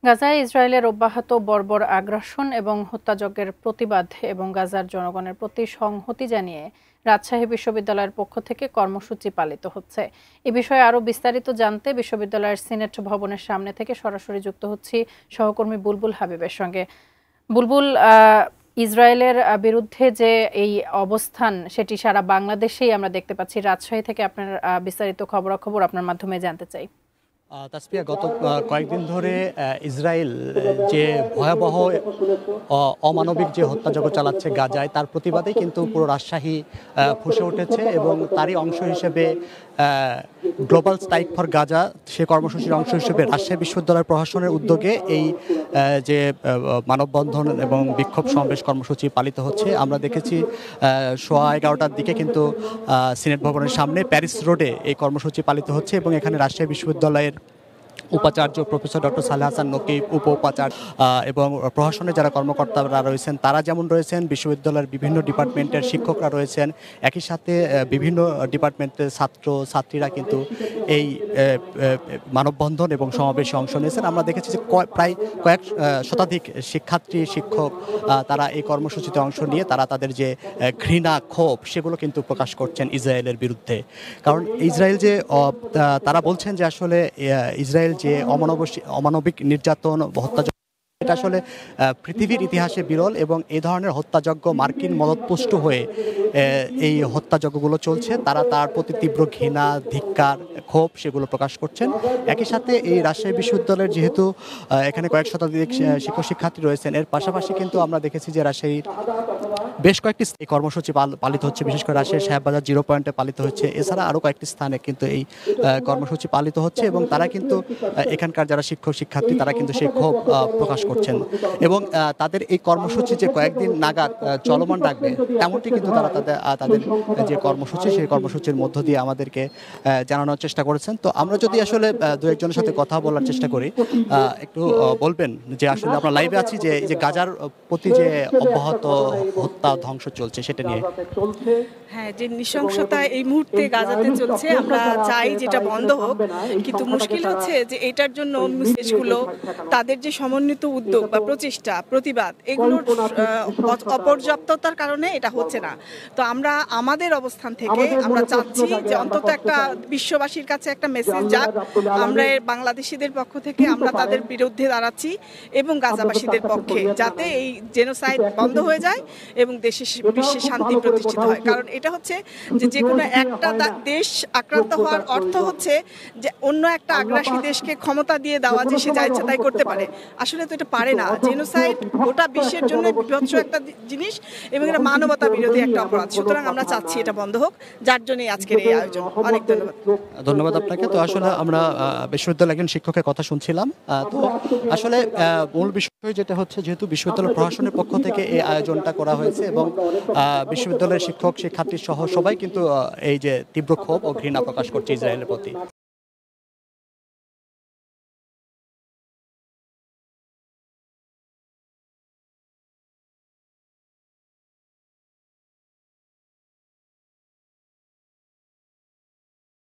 গাজায় ইসরায়েলের অব্যাহত বর্বর আগ্রাসন এবং হত্যাযজ্ঞের প্রতিবাদ এবং গাজার জনগণের প্রতি সংহতি জানিয়ে রাজশাহী বিশ্ববিদ্যালয়ের পক্ষ থেকে কর্মসূচি পালিত হচ্ছে। এ বিষয়ে আরও বিস্তারিত জানতে বিশ্ববিদ্যালয়ের সিনেট ভবনের সামনে থেকে সরাসরি যুক্ত হচ্ছি সহকর্মী বুলবুল হাবিবের সঙ্গে। বুলবুল, ইসরায়েলের বিরুদ্ধে যে এই অবস্থান সেটি সারা বাংলাদেশেই আমরা দেখতে পাচ্ছি। রাজশাহী থেকে আপনার বিস্তারিত খবরাখবর আপনার মাধ্যমে জানতে চাই। তাসফিয়া, গত কয়েকদিন ধরে ইসরায়েল যে ভয়াবহ অমানবিক যে হত্যাযজ্ঞ চালাচ্ছে গাজায়, তার প্রতিবাদেই কিন্তু পুরো রাজশাহী ফুঁসে উঠেছে এবং তারই অংশ হিসেবে গ্লোবাল স্ট্রাইক ফর গাজা সে কর্মসূচির অংশ হিসেবে রাজশাহী বিশ্ববিদ্যালয় প্রশাসনের উদ্যোগে এই যে মানববন্ধন এবং বিক্ষোভ সমাবেশ কর্মসূচি পালিত হচ্ছে। আমরা দেখেছি 11:15টার দিকে কিন্তু সিনেট ভবনের সামনে প্যারিস রোডে এই কর্মসূচি পালিত হচ্ছে এবং এখানে রাজশাহী বিশ্ববিদ্যালয়ের উপাচার্য প্রফেসর ডক্টর সালেহ হাসান নকিব, উপ উপাচার্য এবং প্রশাসনের যারা কর্মকর্তারা রয়েছেন তারা যেমন রয়েছেন, বিশ্ববিদ্যালয়ের বিভিন্ন ডিপার্টমেন্টের শিক্ষকরা রয়েছেন, একই সাথে বিভিন্ন ডিপার্টমেন্টের ছাত্রীরা কিন্তু এই মানববন্ধন এবং সমাবেশে অংশ নিয়েছেন। আমরা দেখেছি যে প্রায় কয়েক শতাধিক শিক্ষার্থী শিক্ষক তারা এই কর্মসূচিতে অংশ নিয়ে তারা তাদের যে ঘৃণা ক্ষোভ সেগুলো কিন্তু প্রকাশ করছেন ইসরায়েলের বিরুদ্ধে। কারণ ইসরায়েল যে তারা বলছেন যে আসলে ইসরায়েল যে অমানবিক নির্যাতন হত্যাযজ্ঞ, এটা আসলে পৃথিবীর ইতিহাসে বিরল এবং এই ধরনের হত্যাযজ্ঞ মার্কিন মদতপুষ্ট হয়ে এই হত্যাযজ্ঞগুলো চলছে। তারা তার প্রতি তীব্র ঘৃণা, ধিক্কার, ক্ষোভ সেগুলো প্রকাশ করছেন। একই সাথে এই রাজশাহী বিশ্ববিদ্যালয়ের যেহেতু এখানে কয়েক শতাধিক শিক্ষক শিক্ষার্থী রয়েছেন, এর পাশাপাশি কিন্তু আমরা দেখেছি যে রাজশাহীর বেশ কয়েকটি এই কর্মসূচি পালিত হচ্ছে, বিশেষ করে রাজশাহীর সাহেববাজার 0 পয়েন্টে পালিত হচ্ছে। এছাড়া আরও কয়েকটি স্থানে কিন্তু এই কর্মসূচি পালিত হচ্ছে এবং তারা কিন্তু এখানকার যারা শিক্ষক শিক্ষার্থী তারা কিন্তু সেই ক্ষোভ প্রকাশ করছেন এবং তাদের এই কর্মসূচি যে কয়েকদিন নাগাদ চলমান রাখবে এমনটি কিন্তু তারা তাদের যে কর্মসূচি সেই কর্মসূচির মধ্য দিয়ে আমাদেরকে জানানোর চেষ্টা করেছেন। তো আমরা যদি আসলে দু একজনের সাথে কথা বলার চেষ্টা করি, একটু বলবেন যে আসলে আমরা লাইভে আছি যে এই যে গাজার প্রতি যে অব্যাহত হত্যা ধ্বংস চলছে সেটা নিয়ে। হ্যাঁ, যে নৃশংসতা এই মুহূর্তে গাজাতে চলছে, আমরা চাই যেটা বন্ধ হোক, কিন্তু মুশকিল হচ্ছে যে এটার জন্য দেশগুলো তাদের যে সমন্বিত উদ্যোগ বা প্রচেষ্টা, প্রতিবাদ, এগুলোর অপর্যাপ্ততার কারণে এটা হচ্ছে না। তো আমরা আমাদের অবস্থান থেকে আমরা চাচ্ছি যে অন্তত একটা বিশ্ববাসীর কাছে একটা মেসেজ যাক। আমরা বাংলাদেশিদের পক্ষ থেকে আমরা তাদের বিরুদ্ধে দাঁড়াচ্ছি এবং গাজাবাসীদের পক্ষে, যাতে এই জেনোসাইড বন্ধ হয়ে যায় এবং বিশ্বে শান্তি প্রতিষ্ঠিত হয়। কারণ এটা হচ্ছে যে কোনো একটা দেশ আক্রান্ত হওয়ার অর্থ হচ্ছে যে অন্য একটা আগ্রাসী দেশকে ক্ষমতা দিয়ে দেওয়া যে সে যা ইচ্ছা তাই করতে পারে। আসলে তো এটা পারে না। জেনোসাইড গোটা বিশ্বের জন্য বিভৎস একটা জিনিস এবং এটা মানবতা বিরোধী একটা অপরাধ। সুতরাং আমরা চাচ্ছি এটা বন্ধ হোক, যার জন্যই আজকের এই আয়োজন। অনেক ধন্যবাদ আপনাকে। তো আসলে আমরা বিশ্ববিদ্যালয়ের একজন শিক্ষকের কথা শুনছিলাম। তো আসলে মূল বিষয় যেটা হচ্ছে, যেহেতু বিশ্ববিদ্যালয় প্রশাসনের পক্ষ থেকে এই আয়োজনটা করা হয়েছে এবং বিশ্ববিদ্যালয়ের শিক্ষক শিক্ষার্থী সহ সবাই কিন্তু এই যে তীব্র ক্ষোভ ও ঘৃণা প্রকাশ করছে ইসরায়েলের প্রতি।